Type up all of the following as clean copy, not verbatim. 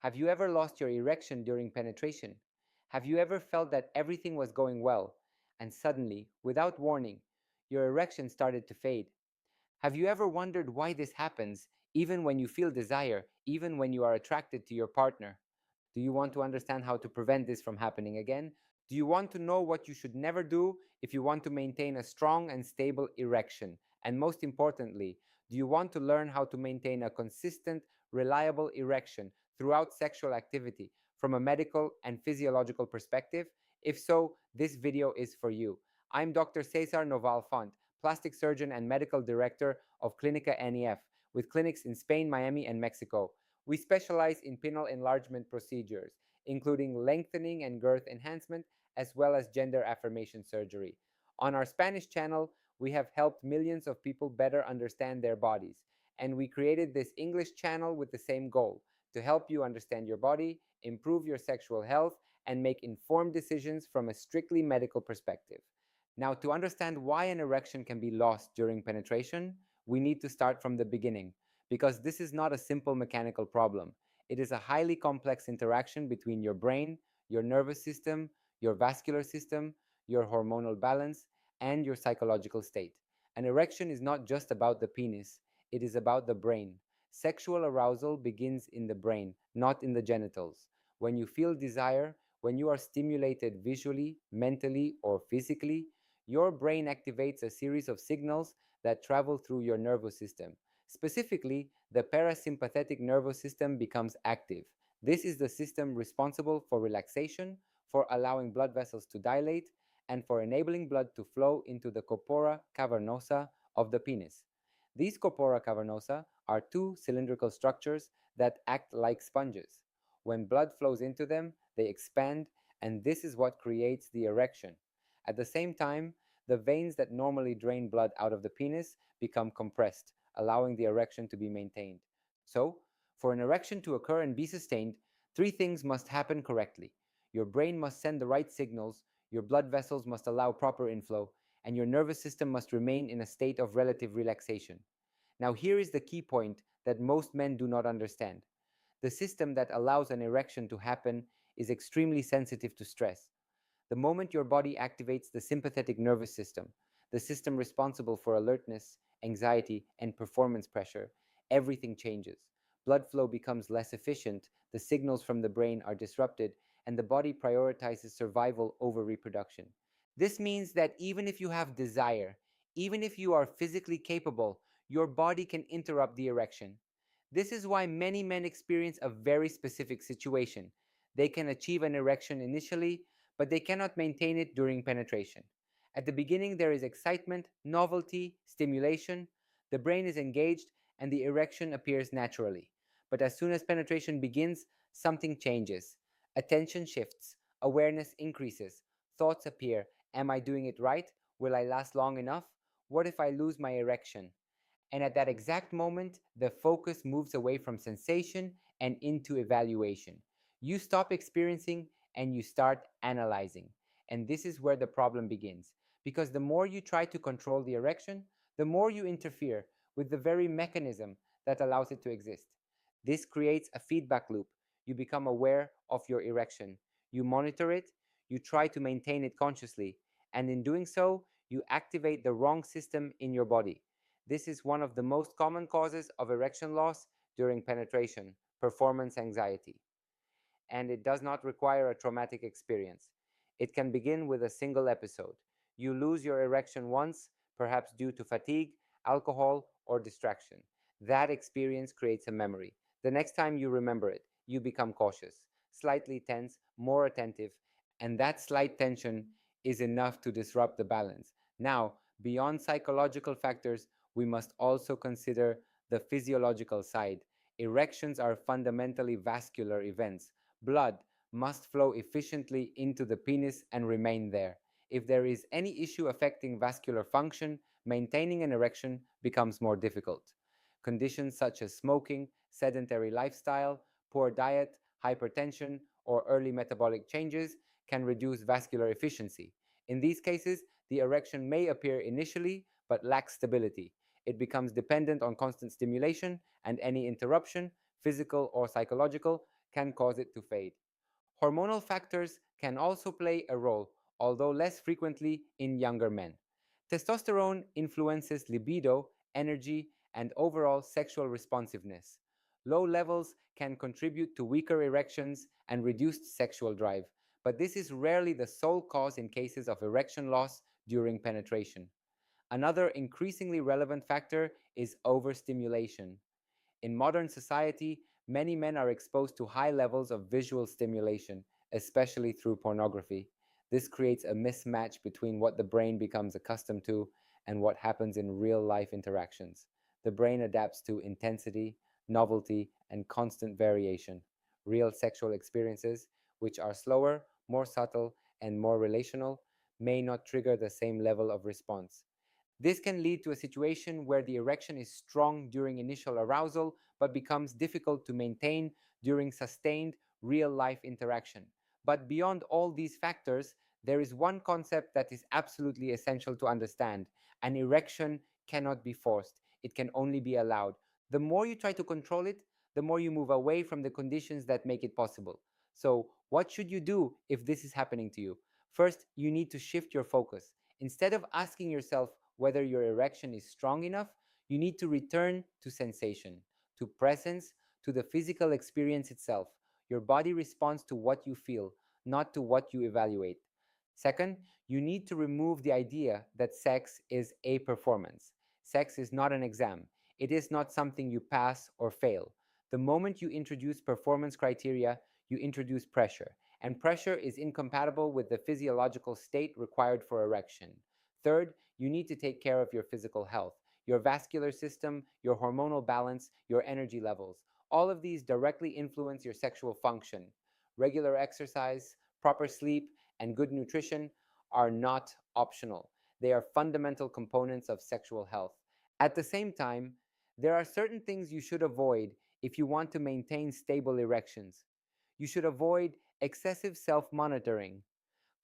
Have you ever lost your erection during penetration? Have you ever felt that everything was going well, and suddenly, without warning, your erection started to fade? Have you ever wondered why this happens, even when you feel desire, even when you are attracted to your partner? Do you want to understand how to prevent this from happening again? Do you want to know what you should never do if you want to maintain a strong and stable erection? And most importantly, do you want to learn how to maintain a consistent, reliable erection throughout sexual activity from a medical and physiological perspective? If so, this video is for you. I'm Dr. César Noval Font, plastic surgeon and medical director of Clínica NEF, with clinics in Spain, Miami, and Mexico. We specialize in penile enlargement procedures, including lengthening and girth enhancement, as well as gender affirmation surgery. On our Spanish channel, we have helped millions of people better understand their bodies, and we created this English channel with the same goal: to help you understand your body, improve your sexual health, and make informed decisions from a strictly medical perspective. Now, to understand why an erection can be lost during penetration, we need to start from the beginning, because this is not a simple mechanical problem. It is a highly complex interaction between your brain, your nervous system, your vascular system, your hormonal balance, and your psychological state. An erection is not just about the penis, it is about the brain. Sexual arousal begins in the brain, not in the genitals. When you feel desire, when you are stimulated visually, mentally, or physically, your brain activates a series of signals that travel through your nervous system. Specifically, the parasympathetic nervous system becomes active. This is the system responsible for relaxation, for allowing blood vessels to dilate, and for enabling blood to flow into the corpora cavernosa of the penis. These corpora cavernosa are two cylindrical structures that act like sponges. When blood flows into them, they expand, and this is what creates the erection. At the same time, the veins that normally drain blood out of the penis become compressed, allowing the erection to be maintained. So, for an erection to occur and be sustained, three things must happen correctly. Your brain must send the right signals, your blood vessels must allow proper inflow, and your nervous system must remain in a state of relative relaxation. Now, here is the key point that most men do not understand. The system that allows an erection to happen is extremely sensitive to stress. The moment your body activates the sympathetic nervous system, the system responsible for alertness, anxiety, and performance pressure, everything changes. Blood flow becomes less efficient, the signals from the brain are disrupted, and the body prioritizes survival over reproduction. This means that even if you have desire, even if you are physically capable, your body can interrupt the erection. This is why many men experience a very specific situation. They can achieve an erection initially, but they cannot maintain it during penetration. At the beginning, there is excitement, novelty, stimulation, the brain is engaged, and the erection appears naturally. But as soon as penetration begins, something changes. Attention shifts, awareness increases, thoughts appear. Am I doing it right? Will I last long enough? What if I lose my erection? And at that exact moment, the focus moves away from sensation and into evaluation. You stop experiencing and you start analyzing. And this is where the problem begins. Because the more you try to control the erection, the more you interfere with the very mechanism that allows it to exist. This creates a feedback loop. You become aware of your erection. You monitor it, you try to maintain it consciously, and in doing so, you activate the wrong system in your body. This is one of the most common causes of erection loss during penetration: performance anxiety. And it does not require a traumatic experience. It can begin with a single episode. You lose your erection once, perhaps due to fatigue, alcohol, or distraction. That experience creates a memory. The next time you remember it, you become cautious, slightly tense, more attentive, and that slight tension is enough to disrupt the balance. Now, beyond psychological factors, we must also consider the physiological side. Erections are fundamentally vascular events. Blood must flow efficiently into the penis and remain there. If there is any issue affecting vascular function, maintaining an erection becomes more difficult. Conditions such as smoking, sedentary lifestyle, poor diet, hypertension, or early metabolic changes can reduce vascular efficiency. In these cases, the erection may appear initially but lacks stability. It becomes dependent on constant stimulation, and any interruption, physical or psychological, can cause it to fade. Hormonal factors can also play a role, although less frequently in younger men. Testosterone influences libido, energy, and overall sexual responsiveness. Low levels can contribute to weaker erections and reduced sexual drive, but this is rarely the sole cause in cases of erection loss during penetration. Another increasingly relevant factor is overstimulation. In modern society, many men are exposed to high levels of visual stimulation, especially through pornography. This creates a mismatch between what the brain becomes accustomed to and what happens in real life interactions. The brain adapts to intensity, novelty, and constant variation. Real sexual experiences, which are slower, more subtle, and more relational, may not trigger the same level of response. This can lead to a situation where the erection is strong during initial arousal but becomes difficult to maintain during sustained real life interaction. But beyond all these factors, there is one concept that is absolutely essential to understand. An erection cannot be forced, it can only be allowed. The more you try to control it, the more you move away from the conditions that make it possible. So, what should you do if this is happening to you? First, you need to shift your focus. Instead of asking yourself whether your erection is strong enough, you need to return to sensation, to presence, to the physical experience itself. Your body responds to what you feel, not to what you evaluate. Second, you need to remove the idea that sex is a performance. Sex is not an exam. It is not something you pass or fail. The moment you introduce performance criteria, you introduce pressure, and pressure is incompatible with the physiological state required for erection. Third, you need to take care of your physical health, your vascular system, your hormonal balance, your energy levels. All of these directly influence your sexual function. Regular exercise, proper sleep, and good nutrition are not optional. They are fundamental components of sexual health. At the same time, there are certain things you should avoid if you want to maintain stable erections. You should avoid excessive self monitoring.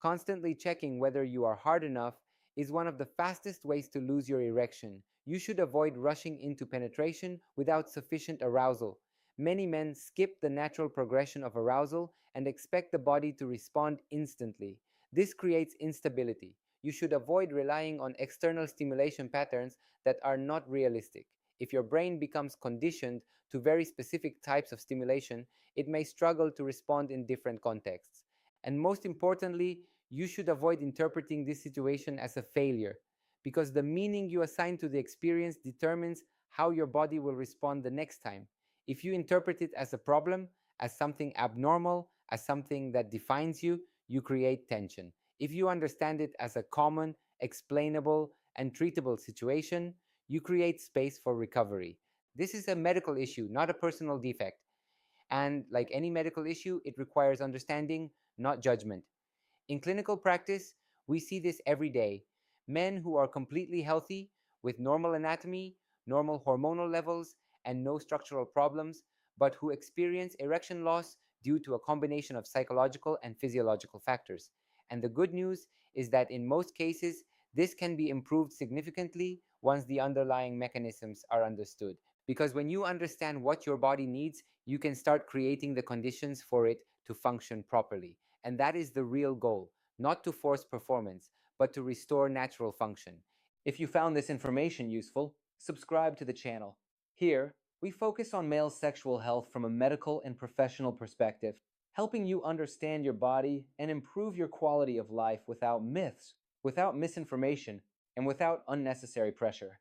Constantly checking whether you are hard enough is one of the fastest ways to lose your erection. You should avoid rushing into penetration without sufficient arousal. Many men skip the natural progression of arousal and expect the body to respond instantly. This creates instability. You should avoid relying on external stimulation patterns that are not realistic. If your brain becomes conditioned to very specific types of stimulation, it may struggle to respond in different contexts. And most importantly, you should avoid interpreting this situation as a failure, because the meaning you assign to the experience determines how your body will respond the next time. If you interpret it as a problem, as something abnormal, as something that defines you, you create tension. If you understand it as a common, explainable, and treatable situation, you create space for recovery. This is a medical issue, not a personal defect. And like any medical issue, it requires understanding, not judgment. In clinical practice, we see this every day. Men who are completely healthy, with normal anatomy, normal hormonal levels, and no structural problems, but who experience erection loss due to a combination of psychological and physiological factors. And the good news is that in most cases, this can be improved significantly once the underlying mechanisms are understood. Because when you understand what your body needs, you can start creating the conditions for it to function properly. And that is the real goal, not to force performance, but to restore natural function. If you found this information useful, subscribe to the channel. Here, we focus on male sexual health from a medical and professional perspective, helping you understand your body and improve your quality of life without myths, without misinformation, and without unnecessary pressure.